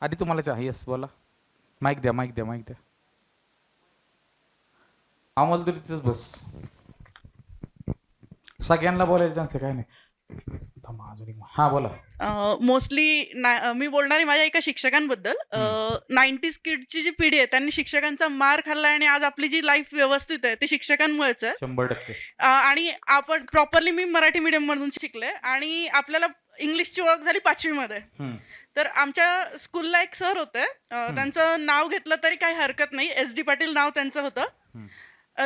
आधी तुम्हाला चहा. येस, बोला. माईक द्या. आम्हाला तरी तिथेच बस. सगळ्यांना बोलायला चान्स आहे, काय नाही. हा, बोला. मोस्टली मी बोलणारी माझ्या एका शिक्षकांबद्दल. 90s किडची जी पिढी आहे त्यांनी शिक्षकांचा मार खाल्ला आणि आज आपली जी लाईफ व्यवस्थित आहे ती शिक्षकांमुळेच आहे. 100%. आणि आपण प्रॉपरली मी मराठी मीडियम मधून शिकले आणि आपल्याला इंग्लिशची ओळख झाली 5वी मध्ये. तर आमच्या स्कूलला एक सर होते, त्यांचं नाव घेतलं तरी काही हरकत नाही, SD पाटील नाव त्यांचं होतं.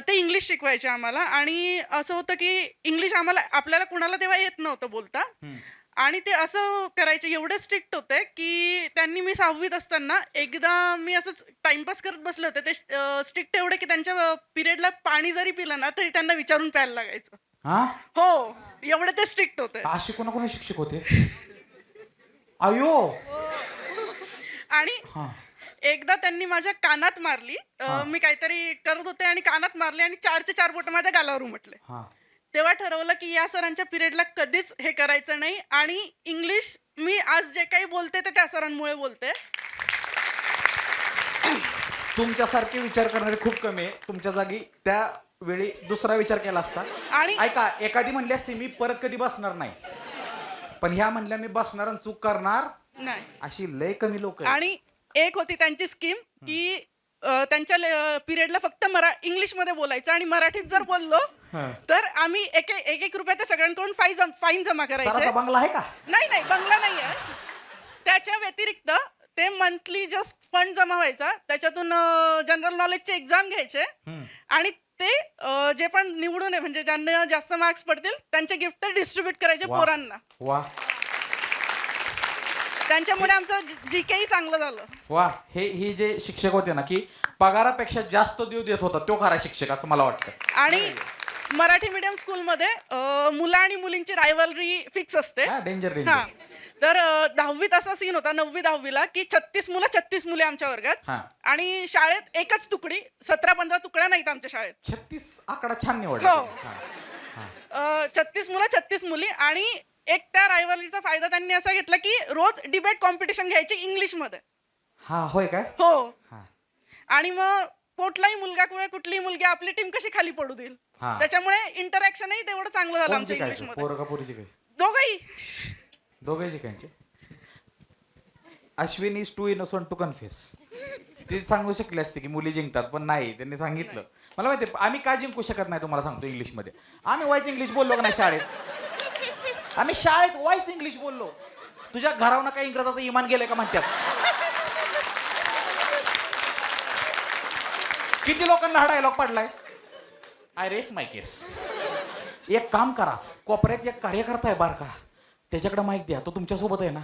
ते इंग्लिश शिकवायचे आम्हाला आणि असं होतं की इंग्लिश आपल्याला कुणाला तेव्हा येत नव्हतं बोलता. आणि ते असं करायचे, एवढे स्ट्रिक्ट होते की त्यांनी मी 6वीत असताना एकदा मी असंच टाइमपास करत बसले होते. ते स्ट्रिक्ट एवढे की त्यांच्या पिरियडला पाणी जरी पिलं ना तरी त्यांना विचारून प्यायला लागायचं. हो, एवढे ते स्ट्रिक्ट होते. असे कोणा शिक्षक होते? अयो. आणि एकदा त्यांनी माझ्या कानात मारली. मी काहीतरी करत होते आणि कानात मारले आणि 4चे 4 बोट माझ्या गालावर उमटले. तेव्हा ठरवलं की या सरांच्या पिरियडला कधीच हे करायचं नाही. आणि इंग्लिश मी आज जे काही बोलते ते त्या सरांमुळे बोलते. तुमच्यासारखे विचार करणारे खूप कमी आहे. तुमच्या जागी त्या वेळी दुसरा विचार केला असता. आणि ऐका, एखादी म्हणली असती मी परत कधी बसणार नाही, पण ह्या म्हणल्या मी बसणार आणि चूक करणार नाही. अशी लय कमी लोक. आणि एक होती त्यांची स्कीम की त्यांच्या पिरियडला फक्त इंग्लिशमध्ये बोलायचं आणि मराठीत जर बोललो तर आम्ही एक रुपया ते सगळ्यांकडून फाईन जमा करायचे. बंगला आहे का? नाही, बंगला नाही आहे. त्याच्या व्यतिरिक्त ते मंथली जस्ट फंड जमा व्हायचा, त्याच्यातून जनरल नॉलेजचे एक्झाम घ्यायचे आणि ते जे पण निवडून आहे म्हणजे ज्यांना जास्त मार्क्स पडतील त्यांचे गिफ्ट ते डिस्ट्रीब्यूट करायचे पोरांना. वा, त्यांच्यामुळे आमचं GK चांगलं झालं. वा. हे जे शिक्षक होते ना, की पगारापेक्षा जास्त देत होता, तो खरा शिक्षक असं मला वाटतं. आणि मराठी मीडियम स्कूलमध्ये मुलं आणि मुलींची रायव्हलरी फिक्स असते. डेंजर. हा, तर 10वीत असा सीन होता, 9वी 10वीला की 36 मुले आमच्या वर्गात. आणि शाळेत एकच तुकडी, 17-15 तुकड्या नाहीत आमच्या शाळेत. 36 आकडा छान निवडला. हो. 36 मुलं 36 मुली आणि एक त्या रायव्हलरीचा फायदा त्यांनी असा घेतला की रोज डिबेट कॉम्पिटिशन घ्यायची इंग्लिशमध्ये. हा होय काय हो. हा. आणि मग कुठलाही मुलगा किंवा कुठलीही मुलगी आपली टीम कशी खाली पडू देईल, हा. त्याच्यामुळे इंटरॅक्शनही तेवढं चांगलं झालं कोण आमचं जिंकायचं? इंग्लिशमध्ये. पोरं का पोरीची काय दोघंही. दोघे जिंकायचे. Ashwin is too innocent to confess. ती सांगू शकली असते की मुली जिंकतात, पण नाही, त्यांनी सांगितलं. मला माहिती आम्ही का जिंकू शकत नाही तुम्हाला सांगतो. इंग्लिशमध्ये आम्ही वाईच इंग्लिश बोललो का नाही शाळेत. आम्ही शाळेत वाईच इंग्लिश बोललो. तुझ्या घरावनं काही इंग्रजाचं इमान गेलंय का म्हणतात. किती लोकांना हा डायलॉग पडलाय. आय रेस्ट माय केस. एक काम करा, कोपऱ्यात एक कार्यकर्ता आहे बारका, त्याच्याकडे माईक द्या, तो तुमच्यासोबत आहे ना.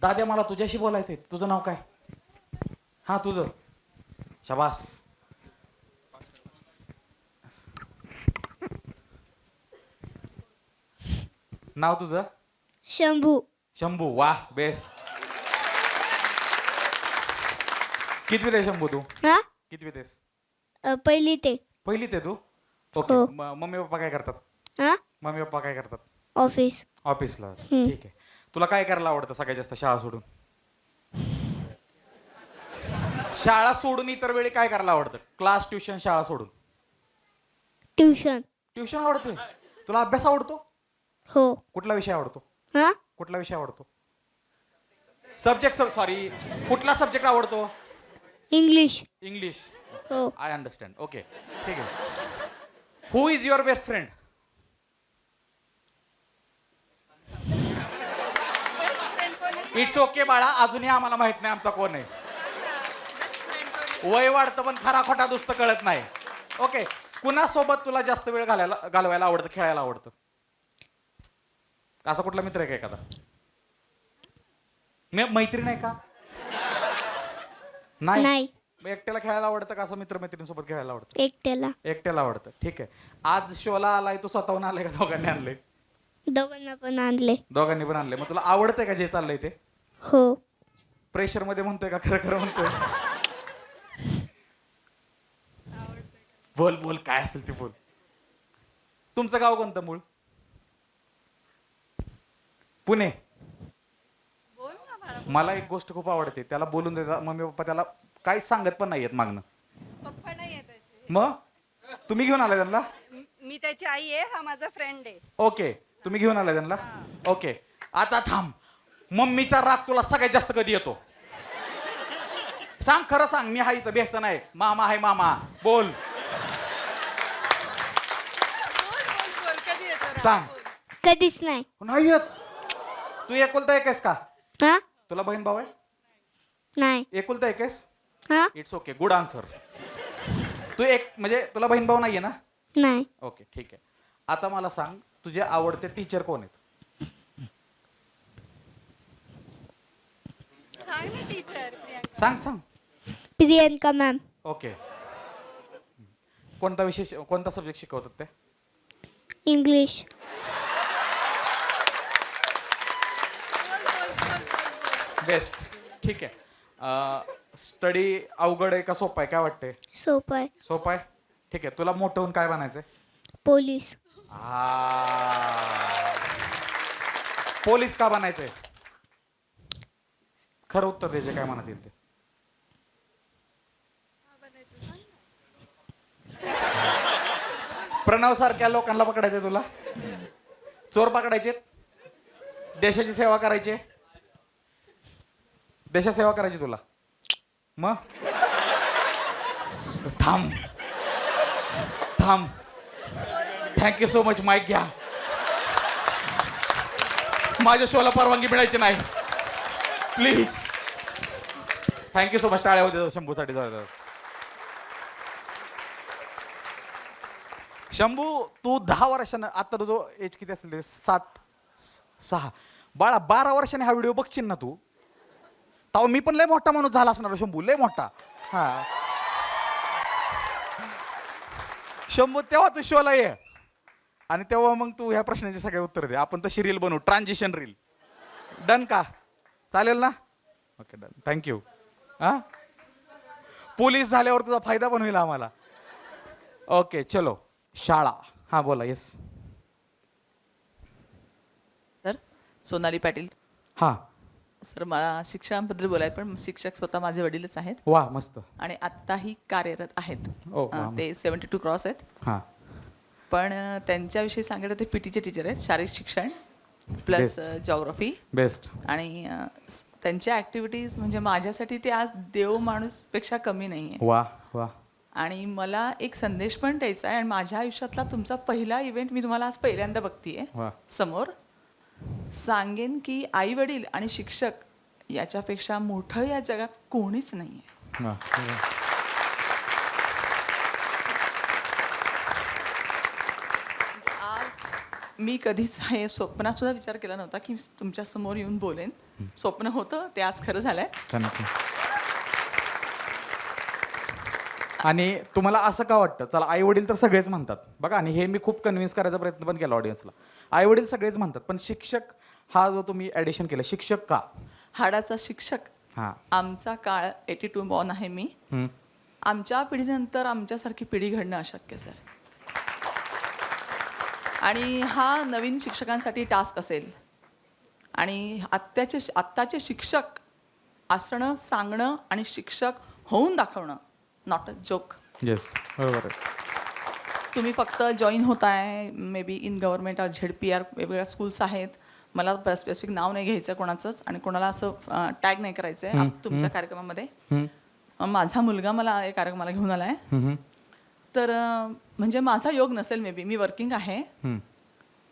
दाद्या मला तुझ्याशी बोलायचंय. तुझं नाव काय. हा तुझं. शाबास. नाव तुझं. शंभू. शंभू. वाह बेस्ट. कितवीत आहे शंभू तू. हा कितवीत आहेस. पहिली ते. पहिलीत आहे तू. ओके. हो. मम्मी पप्पा काय करतात. हा मम्मी पप्पा काय करतात. ऑफिस. ऑफिसला. ठीक आहे. तुला काय करायला आवडतं सगळ्यात जास्त शाळा सोडून. शाळा सोडून इतर वेळी काय करायला आवडतं. क्लास ट्युशन शाळा सोडून. ट्युशन. ट्युशन आवडते. तुला अभ्यास आवडतो. हो. कुठला विषय आवडतो. हा कुठला विषय आवडतो. सब्जेक्ट सॉरी कुठला सब्जेक्ट आवडतो. इंग्लिश. इंग्लिश. हो. I understand. ओके ठीक आहे. Who is your best friend. It's okay बाळा, अजूनही आम्हाला माहित नाही आमचा कोण आहे. वय वाढतं पण खरा खोटा दुस्त कळत नाही. ओके. कुणासोबत तुला जास्त वेळ घालवायला आवडतं, खेळायला आवडतं. असा कुठला मित्र आहे का एखादा. मैत्रीण आहे का. नाही. मग एकट्याला खेळायला आवडतं का असं मित्रमैत्रिणीसोबत खेळायला आवडतं. एकट्याला. एकट्याला आवडतं. ठीक आहे. आज शोला आलाय तू स्वतःहून आलाय का दोघांनी आणले. दोघांना पण आणले. दोघांनी पण आणले. मग तुला आवडतंय का जे चाललंय ते. हो. प्रेशर मध्ये म्हणतोय का खरं खरं म्हणतोय. बोल बोल काय असेल ते बोल. तुमचं गाव कोणतं मूळ. पुणे. मला एक गोष्ट खूप आवडते. त्याला बोलून देता मम्मी पप्पा त्याला काहीच सांगत पण नाहीयेत मागणं. पप्पा नाही आहे त्याचे. मग तुम्ही घेऊन आलाय त्यांना. मी त्याची आई आहे, हा माझा फ्रेंड आहे. ओके. तुम्ही घेऊन आलाय त्यांना. ओके. आता थांब. मम्मीचा राग तुला सगळ्यात जास्त कधी येतो. सांग खरं सांग. मी हायचं बेहचं नाही. मामा आहे मामा. बोल कधी येतो राग? सांग. कधीच नाही. नाही येत. तू एकुलता एक आहेस का. हा तुला बहीण भाऊ आहे. नाही. एकुलता एक आहेस. हा इट्स ओके. Good answer. तू एक म्हणजे तुला बहीण भाऊ नाहीये ना. नाही. ओके ठीक आहे. आता मला सांग तुझे आवडते टीचर कोण आहेत. सांग ना टीचर प्रियांका. सांग सांग. प्रियंका मॅम. ओके. कोणता विषय कोणता सब्जेक्ट शिकवतात ते. इंग्लिश. बेस्ट. ठीक आहे. स्टडी अवघड आहे का सोपं आहे काय वाटतंय. सोपं आहे. सोपं आहे. ठीक आहे. तुला मोठं होऊन काय बनायचंय. पोलीस. पोलीस का बनायचंय. खरं उत्तर द्यायचे काय म्हणत येईल ते. प्रणव सारख्या लोकांना पकडायचंय तुला. चोर पकडायचे. देशाची सेवा करायची. देशाची सेवा करायची तुला. मग थांब थांब. Thank you so much. माईक घ्या. माझ्या शोला परवानगी मिळायची नाही प्लीज. Thank you so much. टाळ्या होते शंभूसाठी. शंभू तू 10 वर्षानं आता तुझं एज किती असेल ते 6 बाळा 12 वर्षाने हा व्हिडिओ बघशील ना तू. तेव्हा मी पण लय मोठा माणूस झाला असणार शंभू. लय मोठा. हा शंभू तेव्हा तू शोला ये आणि तेव्हा मग तू ह्या प्रश्नाचे सगळे उत्तर दे. आपण तशी रील बनवू. Transition reel. डन का. चालेल ना. Okay done. थँक्यू. हा पोलीस झाल्यावर तुझा फायदा पण होईल आम्हाला. ओके चलो. शाळा. हा बोला. येस. सोनाली पाटील. हां. सर मला शिक्षणाबद्दल बोलायचं, पण शिक्षक स्वतः माझे वडीलच आहेत वा मस्त. आणि आत्ताही कार्यरत आहेत. ओ, वा, ते 72 क्रॉस आहेत. हां. पण त्यांच्याविषयी सांगायचं ते पीटीचे टीचर आहेत, शारीरिक शिक्षण प्लस जॉग्रफी. बेस्ट. आणि त्यांच्या ॲक्टिव्हिटीज म्हणजे माझ्यासाठी ते आज देव माणूसपेक्षा कमी नाही आहे. वा वा. आणि मला एक संदेश पण द्यायचा आहे, आणि माझ्या आयुष्यातला तुमचा पहिला इव्हेंट मी तुम्हाला आज पहिल्यांदा बघतीये वा. समोर. सांगेन की आई वडील आणि शिक्षक याच्यापेक्षा मोठं या जगात कोणीच नाही आहे. वा. मी कधीच हे स्वप्नात सुद्धा विचार केला नव्हता की तुमच्या समोर येऊन बोलेन. स्वप्न होतं ते आज खरं झालंय. थँक्यू. आणि तुम्हाला असं का वाटतं? चला, आई वडील तर सगळेच म्हणतात बघा, आणि हे मी खूप कन्व्हिन्स करायचा प्रयत्न पण केला ऑडियन्सला. आई वडील सगळेच म्हणतात, पण शिक्षक हा जो तुम्ही ॲडिशन केलं, शिक्षक का? हाडाचा शिक्षक. हां. आमचा काळ 82 बॉर्न आहे मी. आमच्या पिढीनंतर आमच्यासारखी पिढी घडणं अशक्य सर. आणि हा नवीन शिक्षकांसाठी टास्क असेल. आणि आत्ताचे शिक्षक असणं, सांगणं आणि शिक्षक होऊन दाखवणं नॉट अ जोक. येस, बरोबर आहे. तुम्ही फक्त जॉईन होताय मे बी इन गव्हर्नमेंट और ZPR वेगवेगळ्या स्कूल्स आहेत. मला स्पेसिफिक नाव नाही घ्यायचं कोणाचंच, आणि कोणाला असं टॅग नाही करायचं आहे तुमच्या कार्यक्रमामध्ये. माझा मुलगा मला या कार्यक्रमाला घेऊन आला आहे. तर म्हणजे माझा योग नसेल मे बी, मी वर्किंग आहे.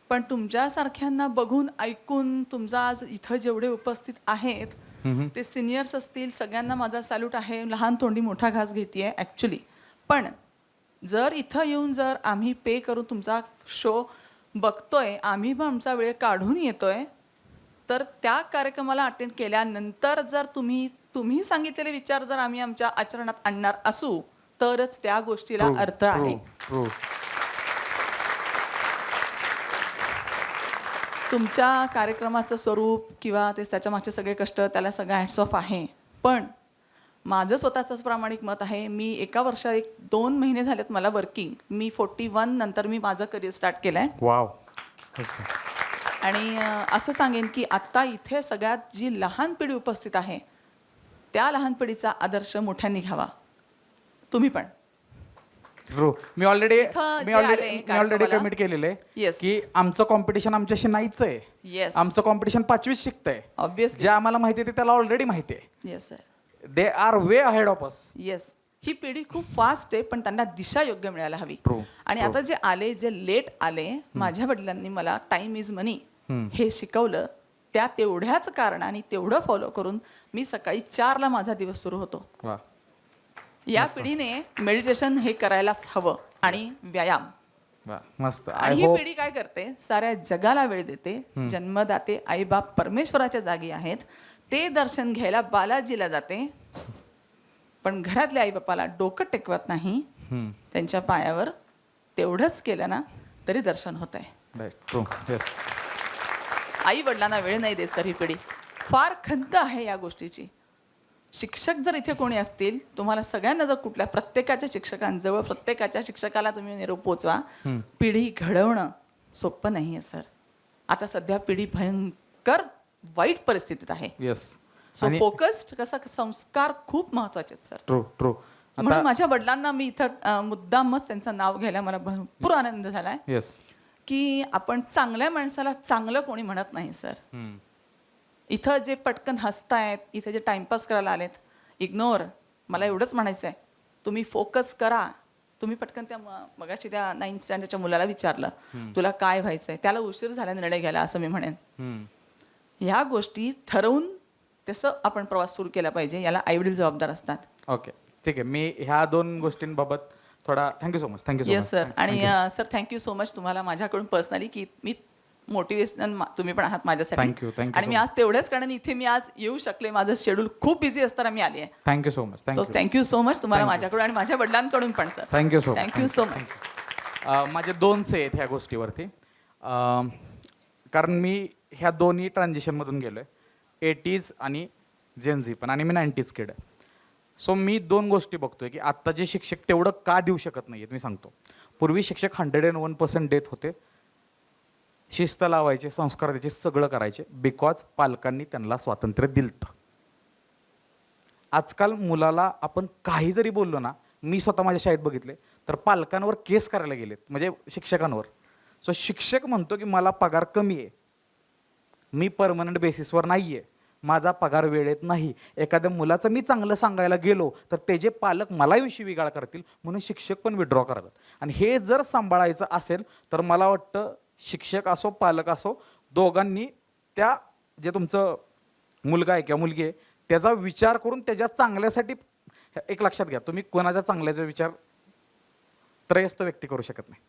पण तुमच्यासारख्यांना बघून ऐकून तुमचा आज इथं जेवढे उपस्थित आहेत ते सिनियर्स असतील, सगळ्यांना माझा सॅल्यूट आहे. लहान तोंडी मोठा घास घेते ॲक्च्युली. पण जर इथं येऊन जर आम्ही पे करून तुमचा शो बघतोय, आम्ही पण आमचा वेळ काढून येतोय, तर त्या कार्यक्रमाला अटेंड केल्यानंतर जर तुम्ही सांगितलेले विचार जर आम्ही आमच्या आचरणात आणणार असू, तरच त्या गोष्टीला अर्थ आहे. तुमच्या कार्यक्रमाचं स्वरूप किंवा त्याच्या मागचे सगळे कष्ट, त्याला सगळं हॅट्स ऑफ आहे. पण माझं स्वतःचंच प्रामाणिक मत आहे. मी एका वर्षात 2 महिने झालेत मला वर्किंग. मी 41 नंतर मी माझं करिअर स्टार्ट केलं आहे. वाव. आणि असं सांगेन की आत्ता इथे सगळ्यात जी लहान पिढी उपस्थित आहे, त्या लहान पिढीचा आदर्श मोठ्यांनी घ्यावा. तुम्ही पण. मी ऑलरेडी कार्यक्रमाला कमिट केलेलं आहे Yes. की आमचं कॉम्पिटिशन आमच्याशी नाहीच आहे. येस, आमचं कॉम्पिटिशन 5वीत शिकतंय. ऑब्विसली. जे आम्हाला माहिती आहे ते त्याला ऑलरेडी माहिती आहे. Yes sir. They are way ahead of us. Yes. ही पिढी खूप फास्ट आहे, पण त्यांना दिशा योग्य मिळायला हवी. True. आणि आता जे आले, जे लेट आले, माझ्या वडिलांनी मला टाइम इज मनी हे शिकवलं. त्या तेवढ्याच कारणाने तेवढं फॉलो करून मी सकाळी 4ला माझा दिवस सुरू होतो. वा. या पिढीने मेडिटेशन हे करायलाच हवं, आणि व्यायाम. वा, मस्त. आणि ही पिढी काय करते, साऱ्या जगाला वेळ देते. जन्मदाते आईबाप परमेश्वराच्या जागी आहेत, ते दर्शन घ्यायला बालाजीला जाते. पण घरातल्या आईबापाला डोकं टेकवत नाही त्यांच्या पायावर. तेवढंच केलं ना तरी दर्शन होत आहे. आई वडिलांना वेळ नाही देत सर ही पिढी. फार खंत आहे या गोष्टीची. शिक्षक जर इथे कोणी असतील, तुम्हाला सगळ्यांना जर कुठल्या प्रत्येकाच्या शिक्षकांजवळ प्रत्येकाच्या शिक्षकाला तुम्ही निरोप पोचवा. पिढी घडवणं सोपं नाही आहे सर. आता सध्या पिढी भयंकर वाईट परिस्थितीत आहे. येस. सो फोकस्ड कसं, संस्कार खूप महत्वाचे आहेत सर. ट्रू. म्हणून माझ्या वडिलांना मी इथं मुद्दामच त्यांचं नाव घ्यायला मला भरपूर आनंद झालाय. येस. की आपण चांगल्या माणसाला चांगलं कोणी म्हणत नाही सर. इथं जे पटकन हसतायत, इथे जे टाइमपास करायला आलेत, इग्नोर. मला एवढंच म्हणायचं आहे, तुम्ही फोकस करा. तुम्ही पटकन त्या मगाशी त्या 9th स्टँडर्डच्या मुलाला विचारलं तुला काय व्हायचंय, त्याला उशीर झाला निर्णय घ्यायला असं मी म्हणेन. ह्या गोष्टी ठरवून तसं आपण प्रवास सुरू केला पाहिजे. याला आईवडील जबाबदार असतात. ओके, ठीक आहे. मी ह्या 2 गोष्टींबाबत थोडा thank you so much. Yes sir. आणि सर थँक्यू सो मच तुम्हाला माझ्याकडून पर्सनली, की मी मोटिवेशनल तुम्ही पण आहात माझ्यासाठी. थँक्यू. आणि मी आज तेवढ्याच कारण इथे मी आज येऊ शकले. माझं शेड्यूल खूप बिझी असताना मी आली आहे. Thank you so much. Thank you so much तुम्हाला माझ्याकडून आणि माझ्या वडिलांकडून पण sir. Thank you so thank you so much. माझे 2 से आहेत ह्या गोष्टीवरती. कारण मी ह्या दोन्ही ट्रान्झिशनमधून गेलो आहे, 80s आणि जेनझी पण, आणि मी 90s किड आहे. सो मी 2 गोष्टी बघतोय की आत्ता जे शिक्षक तेवढं का देऊ शकत नाहीत. मी सांगतो, पूर्वी शिक्षक 101% देत होते. शिस्त लावायचे, संस्कार द्यायचे, सगळं करायचे, बिकॉज पालकांनी त्यांना स्वातंत्र्य दिलतं. आजकाल मुलाला आपण काही जरी बोललो ना, मी स्वतः माझ्या शाळेत बघितले तर पालकांवर केस करायला गेलेत, म्हणजे शिक्षकांवर. सो शिक्षक म्हणतो की मला पगार कमी आहे, मी परमनंट बेसिसवर नाही आहे, माझा पगार वेळेत नाही. एखाद्या मुलाचं मी चांगलं सांगायला गेलो तर त्याचे पालक मला येऊन शिवीगाळ करतील, म्हणून शिक्षक पण विड्रॉ करतात. आणि हे जर सांभाळायचं असेल तर मला वाटतं शिक्षक असो पालक असो दोघांनी त्या जे तुमचं मुलगा आहे किंवा मुलगी आहे त्याचा विचार करून त्याच्या चांगल्यासाठी. एक लक्षात घ्या, तुम्ही कोणाच्या चांगल्याचा विचार त्रयस्थ व्यक्ती करू शकत नाही.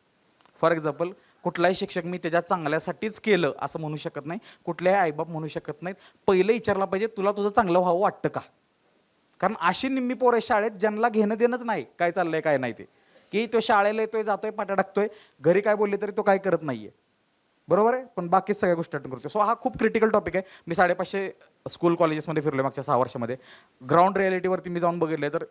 फॉर एक्झाम्पल, कुठलाही शिक्षक मी त्याच्या चांगल्यासाठीच केलं असं म्हणू शकत नाही, कुठल्याही आईबाप म्हणू शकत नाहीत. पहिलं विचारला पाहिजे तुला तुझं चांगलं व्हावं वाटतं का. कारण अशी निम्मी पोरं शाळेत ज्यांना घेणं देणंच नाही काय चाललंय काय नाही ते, की तो शाळेला येतोय जातोय पाट्या टाकतोय, घरी काय बोलले तरी तो काय करत नाहीये. बरोबर आहे, पण बाकीच सगळ्या गोष्टी अटेंड करतो. सो हा खूप क्रिटिकल टॉपिक आहे. मी 550 स्कूल कॉलेजेसमध्ये फिरलो मागच्या 6 वर्षामध्ये. ग्राउंड रिॲलिटीवरती मी जाऊन बघितले तर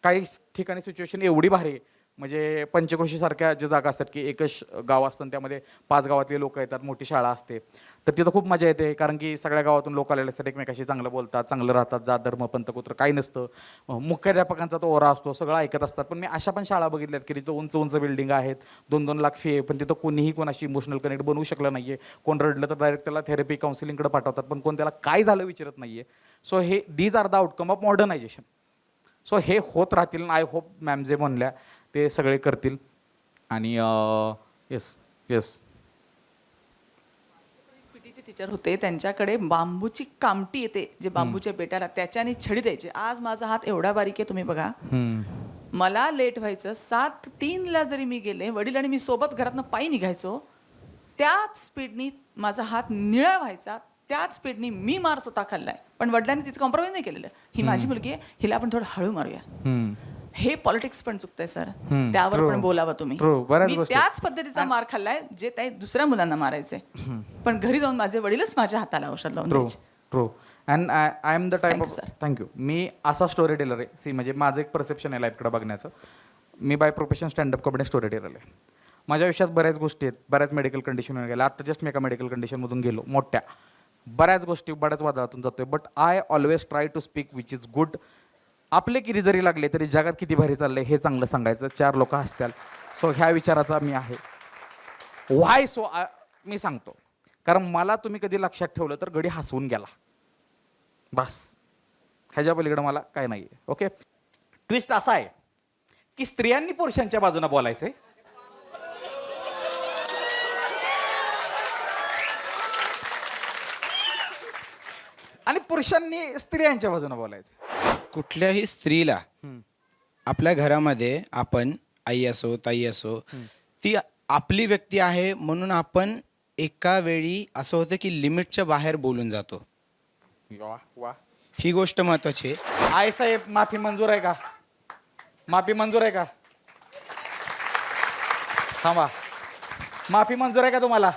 काही ठिकाणी सिच्युएशन एवढी भारी आहे, म्हणजे पंचक्रोशीसारख्या ज्या जागा असतात की एकच गाव असतं त्यामध्ये 5 गावातले लोक येतात, मोठी शाळा असते, तर तिथं खूप मजा येते. कारण की सगळ्या गावातून लोक आलेले असतात, एकमेकाशी चांगलं बोलतात, चांगलं राहतात, जात धर्म पंथकुत्र काही नसतं. मुख्याध्यापकांचा तो ओरा असतो, सगळं ऐकत असतात. पण मी अशा पण शाळा बघितल्यात की तिथं उंच उंच बिल्डिंग आहेत, 2-2 लाख फी आहे, पण तिथं कोणीही कोणाशी इमोशनल कनेक्ट बनवू शकलं नाही आहे. कोण रडलं तर डायरेक्ट त्याला थेरपी काउन्सिलिंगकडे पाठवतात, पण कोण त्याला काय झालं विचारत नाही आहे. सो हे these are the outcome of modernisation. So हे होत राहतील. आय होप मॅम जे म्हणल्या ते सगळे करतील. आणि येस येस पीटीचे टीचर होते, त्यांच्याकडे बांबूची कामटी येते जे बांबूच्या बेटाला, त्याच्याने छडी द्यायचे. आज माझा हात एवढा बारीक आहे तुम्ही बघा. मला लेट व्हायचं, 7:03 जरी मी गेले, वडील आणि मी सोबत घरातनं पायी निघायचो, त्याच स्पीडनी माझा हात निळा व्हायचा, त्याच स्पीडनी मी मार स्वतः खाल्लाय. पण वडिलांनी तिथे कॉम्प्रोमाइज नाही केलेलं. ही माझी मुलगी आहे, हिला आपण थोडं हळू मारूया. हे पॉलिटिक्स पण चुकतंय सर, त्यावर पण बोलावं तुम्ही. मी त्याच पद्धतीचा मार खाल्लाय जे त्या दुसऱ्या मुलांना मारायचे, पण घरी जाऊन माझे वडीलच माझ्या हाताला औषध लावून द्यायचे. True. And I am the type Thank of you, sir. Thank you. मी असा स्टोरी टेलर आहे. सी म्हणजे माझं एक परसेप्शन आहे लाईफकडे बघण्याचं. मी by profession standup comedy story teller आहे. माझ्या आयुष्यात बऱ्याच गोष्टी आहेत, बऱ्याच मेडिकल कंडिशन गेल्या. आता जस्ट मी एका मेडिकल कंडिशनमधून गेलो, मोठ्या बऱ्याच गोष्टी, बऱ्याच वादळातून जातोय. But I always try to speak which is good. आपले किती जरी लागले तरी जगात किती भारी चाललंय हे चांगलं सांगायचं, 4 लोक हसतील. सो ह्या विचाराचा मी आहे. व्हाय सो मी सांगतो, कारण मला तुम्ही कधी लक्षात ठेवलं तर गडी हसवून गेला, बस. ह्याच्या पलीकडे मला काय नाही आहे. ओके. ट्विस्ट असा आहे की स्त्रियांनी पुरुषांच्या बाजूने बोलायचंय, आणि पुरुषांनी स्त्रियांच्या बाजूने बोलायचं. कुठल्याही स्त्रीला आपल्या घरामध्ये आपण आई असो ताई असो, ती आपली व्यक्ती आहे म्हणून आपण एका वेळी असं होतं की लिमिटच्या बाहेर बोलून जातो. वा वा. ही गोष्ट महत्वाची आहे. आय साहेब, माफी मंजूर आहे का? माफी मंजूर आहे का? थांबा, माफी मंजूर आहे का तुम्हाला?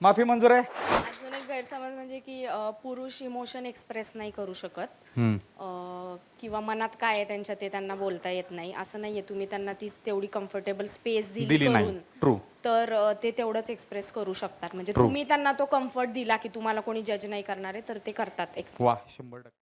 माफी मंजूर आहे? अजून एक गैरसमज म्हणजे की पुरुष इमोशन एक्सप्रेस नाही करू शकत, किंवा मनात काय आहे त्यांच्या ते त्यांना बोलता येत नाही असं नाहीये. तुम्ही त्यांना तीच तेवढी कम्फर्टेबल स्पेस दिली करून, ट्रू, तर ते तेवढंच एक्सप्रेस करू शकतात. म्हणजे तुम्ही त्यांना तो कम्फर्ट दिला की तुम्हाला कोणी जज नाही करणार आहे, तर ते करतात एक्सप्रेस. वा, 100%.